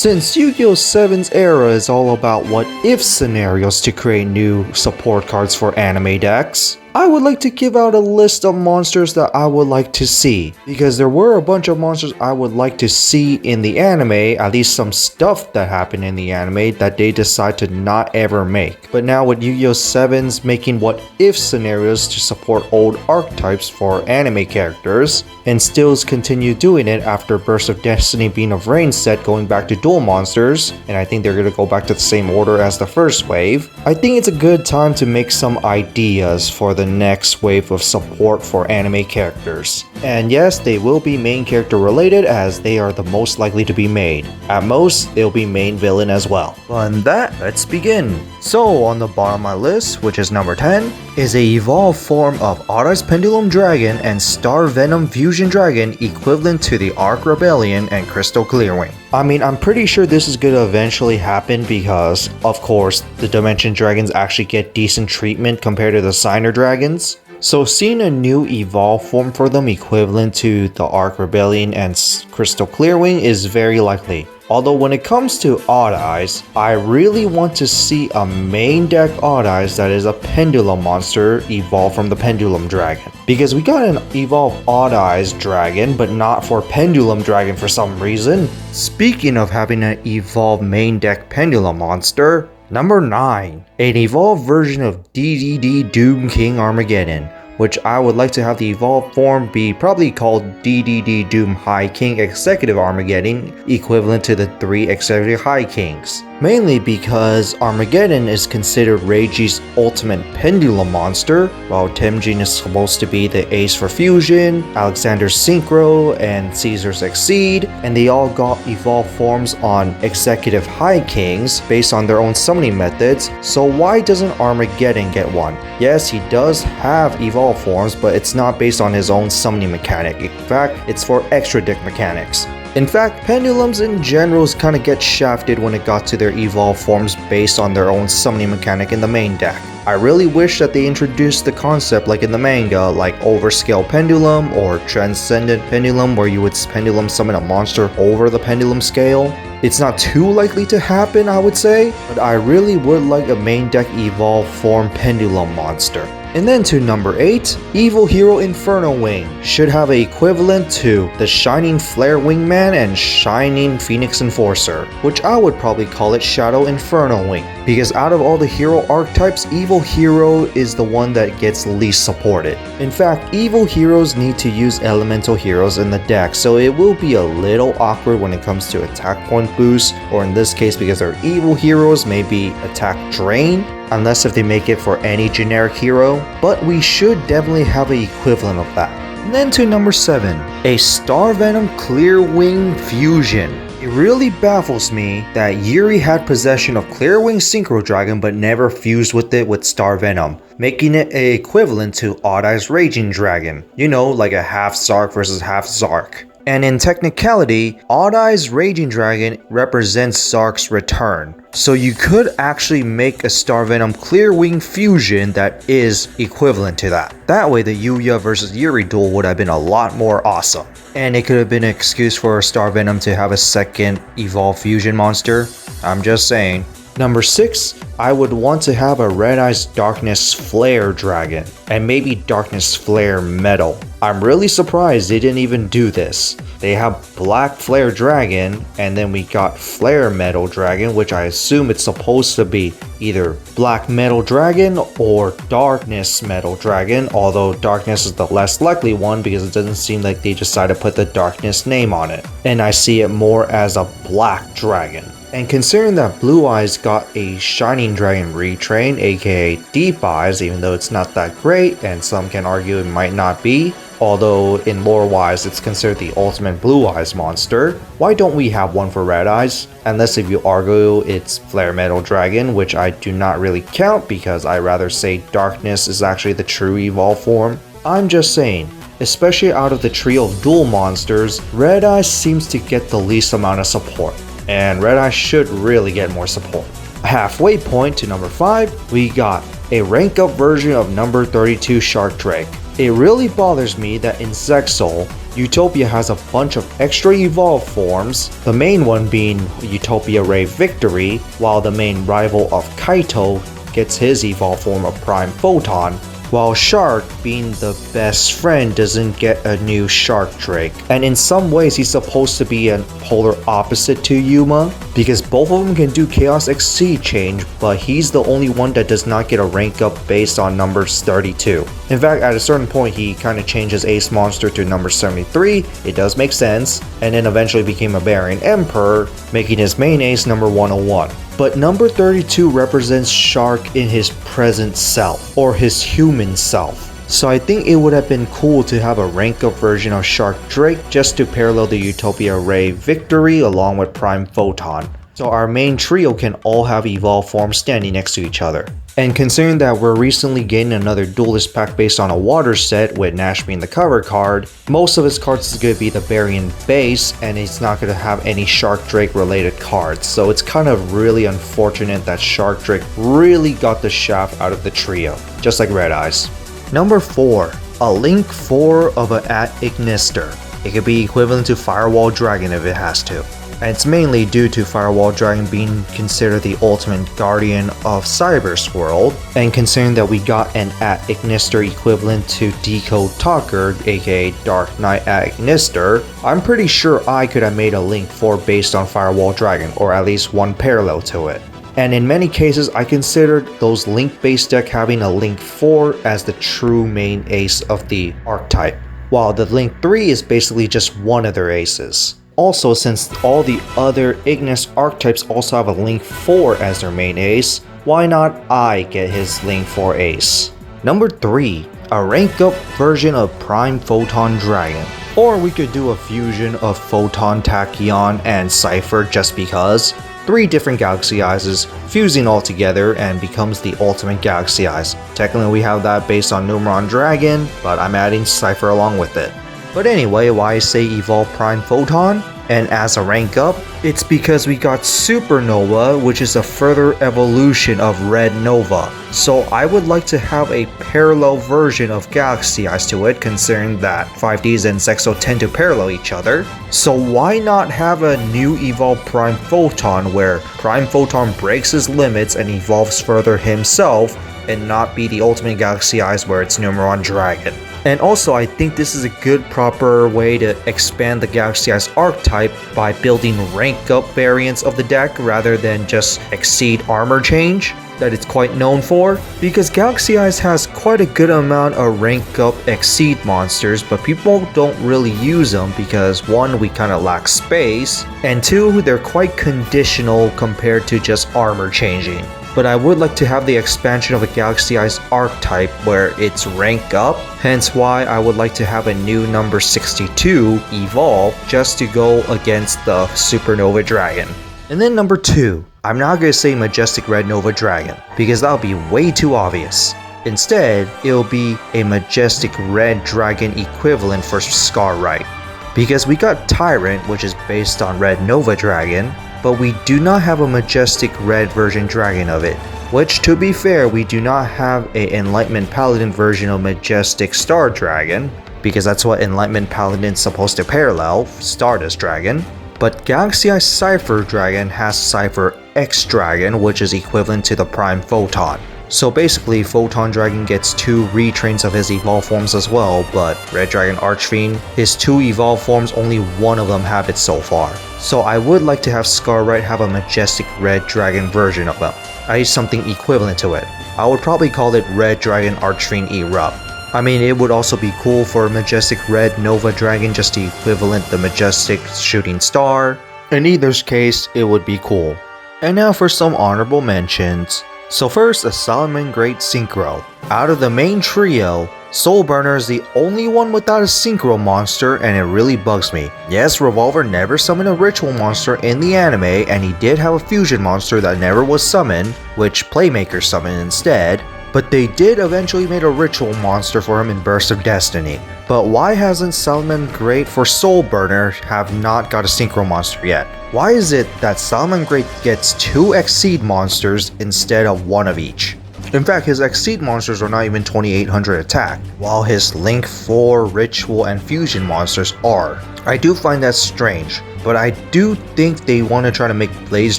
Since Yu-Gi-Oh! 7's era is all about what if scenarios to create new support cards for anime decks, I would like to give out a list of monsters that I would like to see, because there were a bunch of monsters I would like to see in the anime, at least some stuff that happened in the anime that they decide to not ever make. But now with Yu-Gi-Oh! 7's making what if scenarios to support old archetypes for anime characters, and Stills continue doing it after Burst of Destiny Beam of Rain set going back to dual monsters, and I think they're gonna go back to the same order as the first wave. I think it's a good time to make some ideas for the next wave of support for anime characters. And yes, they will be main character related as they are the most likely to be made. At most, they'll be main villain as well. On that, let's begin. So on the bottom of my list, which is number 10, is a evolved form of Odd Eyes Pendulum Dragon and Star Venom Fusion Dragon equivalent to the Arc Rebellion and Crystal Clearwing. I mean, I'm pretty sure this is gonna eventually happen because, of course, the Dimension Dragons actually get decent treatment compared to the Signer Dragons. So seeing a new evolved form for them equivalent to the Arc Rebellion and Crystal Clearwing is very likely. Although when it comes to Odd Eyes, I really want to see a main deck Odd Eyes that is a Pendulum monster evolved from the Pendulum Dragon. Because we got an evolved Odd Eyes Dragon, but not for Pendulum Dragon for some reason. Speaking of having an evolved main deck Pendulum monster, number 9, an evolved version of DDD Doom King Armageddon, which I would like to have the evolved form be probably called DDD Doom High King Executive Armageddon, equivalent to the 3 Executive High Kings. Mainly because Armageddon is considered Reiji's ultimate pendulum monster, while Temjin is supposed to be the ace for fusion, Alexander's Synchro, and Caesar's Exceed, and they all got evolved forms on Executive High Kings based on their own summoning methods, so why doesn't Armageddon get one? Yes, he does have evolved forms, but it's not based on his own summoning mechanic. In fact, it's for extra deck mechanics. In fact, pendulums in general kind of get shafted when it got to their evolved forms based on their own summoning mechanic in the main deck. I really wish that they introduced the concept like in the manga, like Overscale Pendulum or Transcendent Pendulum, where you would pendulum summon a monster over the pendulum scale. It's not too likely to happen, I would say, but I really would like a main deck evolved form pendulum monster. And then to number 8, Evil Hero Inferno Wing should have an equivalent to the Shining Flare Wingman and Shining Phoenix Enforcer, which I would probably call it Shadow Inferno Wing, because out of all the hero archetypes, Evil Hero is the one that gets least supported. In fact, Evil Heroes need to use Elemental Heroes in the deck, so it will be a little awkward when it comes to attack point boost, or in this case because they're Evil Heroes, maybe attack drain, unless if they make it for any generic hero, but we should definitely have an equivalent of that. And then to number 7, a Star Venom Clearwing Fusion. It really baffles me that Yuri had possession of Clearwing Synchro Dragon but never fused with it with Star Venom, making it a equivalent to Odd Eyes Raging Dragon. You know, like a half Zark versus half Zark. And in technicality, Odd Eyes Raging Dragon represents Zark's return. So you could actually make a Star Venom Clearwing fusion that is equivalent to that. That way the Yuya versus Yuri duel would have been a lot more awesome. And it could have been an excuse for Star Venom to have a second evolved fusion monster. I'm just saying. Number 6, I would want to have a Red Eyes Darkness Flare Dragon, and maybe Darkness Flare Metal. I'm really surprised they didn't even do this. They have Black Flare Dragon, and then we got Flare Metal Dragon, which I assume it's supposed to be either Black Metal Dragon or Darkness Metal Dragon, although Darkness is the less likely one because it doesn't seem like they decided to put the Darkness name on it. And I see it more as a Black Dragon. And considering that Blue Eyes got a Shining Dragon retrain, aka Deep Eyes, even though it's not that great, and some can argue it might not be, although in lore wise it's considered the ultimate Blue Eyes monster, why don't we have one for Red Eyes? Unless if you argue it's Flare Metal Dragon, which I do not really count because I rather say Darkness is actually the true evolved form. I'm just saying, especially out of the trio of dual monsters, Red Eyes seems to get the least amount of support. And Red Eye should really get more support. A halfway point to number 5, we got a rank up version of number 32 Shark Drake. It really bothers me that in Zexal, Utopia has a bunch of extra evolved forms, the main one being Utopia Ray Victory, while the main rival of Kaito gets his evolved form of Prime Photon, while Shark, being the best friend, doesn't get a new Shark Drake. And in some ways he's supposed to be a polar opposite to Yuma, because both of them can do Chaos Exceed change, but he's the only one that does not get a rank up based on numbers 32. In fact, at a certain point he kind of changes Ace Monster to number 73, it does make sense, and then eventually became a Barian Emperor, making his main ace number 101. But number 32 represents Shark in his present self, or his human self. So I think it would have been cool to have a rank up version of Shark Drake just to parallel the Utopia Ray Victory along with Prime Photon. So our main trio can all have evolved forms standing next to each other. And considering that we're recently getting another duelist pack based on a water set with Nash being the cover card, most of his cards is going to be the Barian base and it's not going to have any Shark Drake related cards. So it's kind of really unfortunate that Shark Drake really got the shaft out of the trio, just like Red Eyes. Number 4. A Link 4 of an Ignister. It could be equivalent to Firewall Dragon if it has to. And it's mainly due to Firewall Dragon being considered the ultimate guardian of Cyber's world, and considering that we got an Ignister equivalent to Decode Talker, aka Dark Knight Ignister, I'm pretty sure I could have made a Link 4 based on Firewall Dragon, or at least one parallel to it. And in many cases, I considered those Link-based deck having a Link 4 as the true main ace of the archetype, while the Link 3 is basically just one of their aces. Also, since all the other Ignis archetypes also have a Link 4 as their main ace, why not I get his Link 4 ace? Number 3. A rank up version of Prime Photon Dragon. Or we could do a fusion of Photon Tachyon and Cypher just because. 3 different Galaxy Eyes fusing all together and becomes the ultimate Galaxy Eyes. Technically we have that based on Numeron Dragon, but I'm adding Cypher along with it. But anyway, why I say Evolve Prime Photon? And as a rank up, it's because we got Supernova, which is a further evolution of Red Nova. So I would like to have a parallel version of Galaxy Eyes to it, considering that 5Ds and Zexo tend to parallel each other. So why not have a new Evolve Prime Photon where Prime Photon breaks his limits and evolves further himself, and not be the ultimate Galaxy Eyes where it's Numeron Dragon. And also, I think this is a good proper way to expand the Galaxy Eyes archetype by building rank up variants of the deck rather than just Exceed armor change that it's quite known for, because Galaxy Eyes has quite a good amount of rank up Exceed monsters, but people don't really use them because 1, we kind of lack space, and 2, they're quite conditional compared to just armor changing. But I would like to have the expansion of a Galaxy Eyes archetype where it's rank up, hence why I would like to have a new number 62 evolve just to go against the Supernova Dragon. And then number 2, I'm not going to say Majestic Red Nova Dragon, because that'll be way too obvious. Instead, it'll be a Majestic Red Dragon equivalent for Scarrite. Because we got Tyrant, which is based on Red Nova Dragon, but we do not have a Majestic Red version dragon of it. Which, to be fair, we do not have a Enlightenment Paladin version of Majestic Star Dragon, because that's what Enlightenment Paladin's supposed to parallel, Stardust Dragon. But Galaxy Eye Cypher Dragon has Cypher X Dragon, which is equivalent to the Prime Photon. So basically, Photon Dragon gets 2 retrains of his evolved forms as well, but Red Dragon Archfiend, his 2 evolved forms, only one of them have it so far. So I would like to have Scarrite have a Majestic Red Dragon version of them, i.e. something equivalent to it. I would probably call it Red Dragon Archfiend Erupt. I mean, it would also be cool for Majestic Red Nova Dragon just to equivalent the Majestic Shooting Star. In either case, it would be cool. And now for some honorable mentions. So first, a Solomon Great Synchro. Out of the main trio, Soulburner is the only one without a synchro monster, and it really bugs me. Yes, Revolver never summoned a ritual monster in the anime, and he did have a fusion monster that never was summoned, which Playmaker summoned instead, but they did eventually make a ritual monster for him in Burst of Destiny. But why hasn't Solomon Great for Soulburner have not got a synchro monster yet? Why is it that Solomon Great gets 2 Exceed monsters instead of 1 of each? In fact, his Exceed monsters are not even 2800 attack, while his Link 4, Ritual, and Fusion monsters are. I do find that strange, but I do think they want to try to make Blaze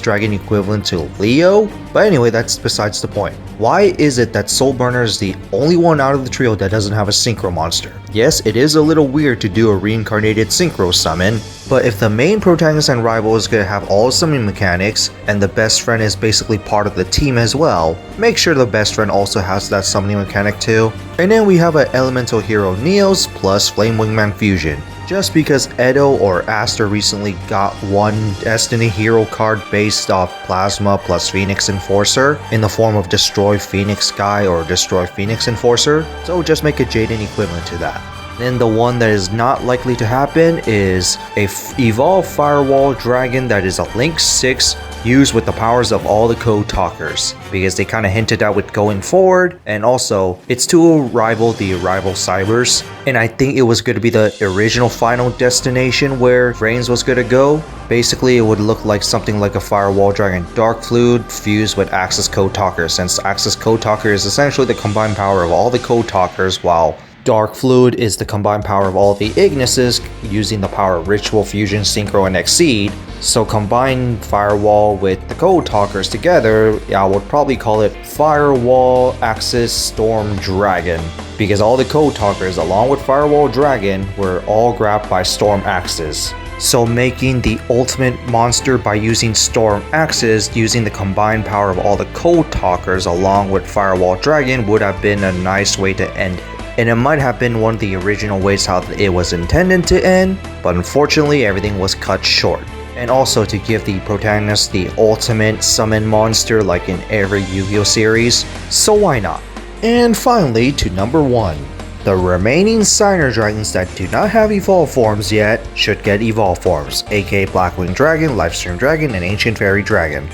Dragon equivalent to Leo, but anyway, that's besides the point. Why is it that Soulburner is the only one out of the trio that doesn't have a Synchro monster? Yes, it is a little weird to do a reincarnated Synchro summon, but if the main protagonist and rival is going to have all summoning mechanics, and the best friend is basically part of the team as well, make sure the best friend also has that summoning mechanic too. And then we have an elemental hero Neos plus Flame Wingman Fusion. Just because Edo or Aster recently got one Destiny hero card based off Plasma plus Phoenix Enforcer in the form of Destroy Phoenix Guy or Destroy Phoenix Enforcer, so just make a Jaden equivalent to that. Then the one that is not likely to happen is a Evolve Firewall Dragon that is a Link 6 used with the powers of all the Code Talkers, because they kind of hinted at with going forward, and also it's to rival the rival Cybers, and I think it was going to be the original final destination where Reigns was going to go. Basically, it would look like something like a Firewall Dragon Dark Fluid fused with Axis Code Talker, since Axis Code Talker is essentially the combined power of all the Code Talkers, while Dark Fluid is the combined power of all the Ignises using the power of Ritual, Fusion, Synchro, and Exceed. So combine Firewall with the Code Talkers together, I would probably call it Firewall Axis Storm Dragon, because all the Code Talkers along with Firewall Dragon were all grabbed by Storm Axis. So making the ultimate monster by using Storm Axis using the combined power of all the Code Talkers along with Firewall Dragon would have been a nice way to end it. And it might have been one of the original ways how it was intended to end, but unfortunately everything was cut short. And also to give the protagonist the ultimate summon monster like in every Yu-Gi-Oh series, so why not? And finally to number 1. The remaining Signer Dragons that do not have Evolve forms yet should get Evolve forms, aka Blackwing Dragon, Lifestream Dragon, and Ancient Fairy Dragon.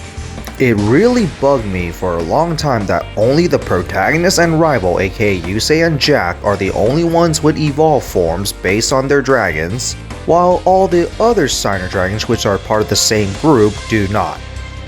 It really bugged me for a long time that only the protagonist and rival, aka Yusei and Jack, are the only ones with Evolve forms based on their dragons, while all the other Signer Dragons, which are part of the same group, do not.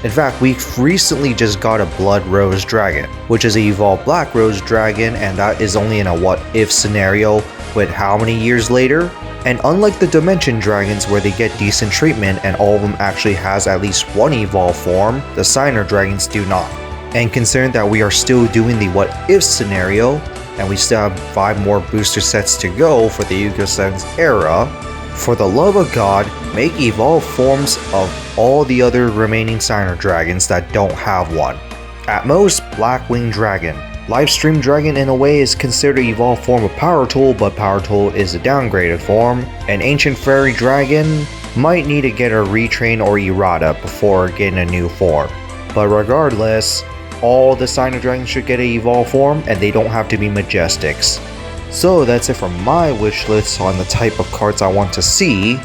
In fact, we recently just got a Blood Rose Dragon, which is an Evolved Black Rose Dragon, and that is only in a what-if scenario with how many years later? And unlike the Dimension Dragons where they get decent treatment and all of them actually has at least one Evolved form, the Signer Dragons do not. And considering that we are still doing the what-if scenario, and we still have 5 more booster sets to go for the Yu-Gi-Oh! 7's era, for the love of God, make Evolved forms of all the other remaining Signer Dragons that don't have one. At most, Blackwing Dragon. Lifestream Dragon in a way is considered an evolved form of Power Tool, but Power Tool is a downgraded form, and Ancient Fairy Dragon might need to get a retrain or errata before getting a new form. But regardless, all the Signer Dragons should get an evolved form, and they don't have to be Majestics. So that's it for my wish list on the type of cards I want to see.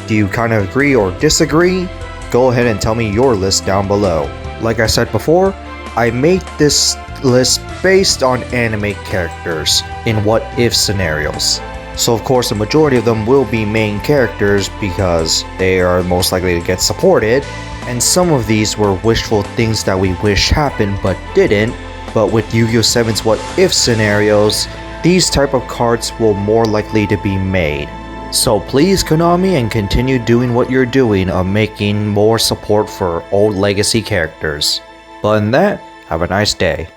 Do you kind of agree or disagree? Go ahead and tell me your list down below. Like I said before, I made this list based on anime characters in what if scenarios. So of course the majority of them will be main characters because they are most likely to get supported, and some of these were wishful things that we wish happened but didn't. But with Yu-Gi-Oh! 7's what if scenarios, these type of cards will more likely to be made. So please Konami, and continue doing what you're doing of making more support for old legacy characters. But in that, have a nice day.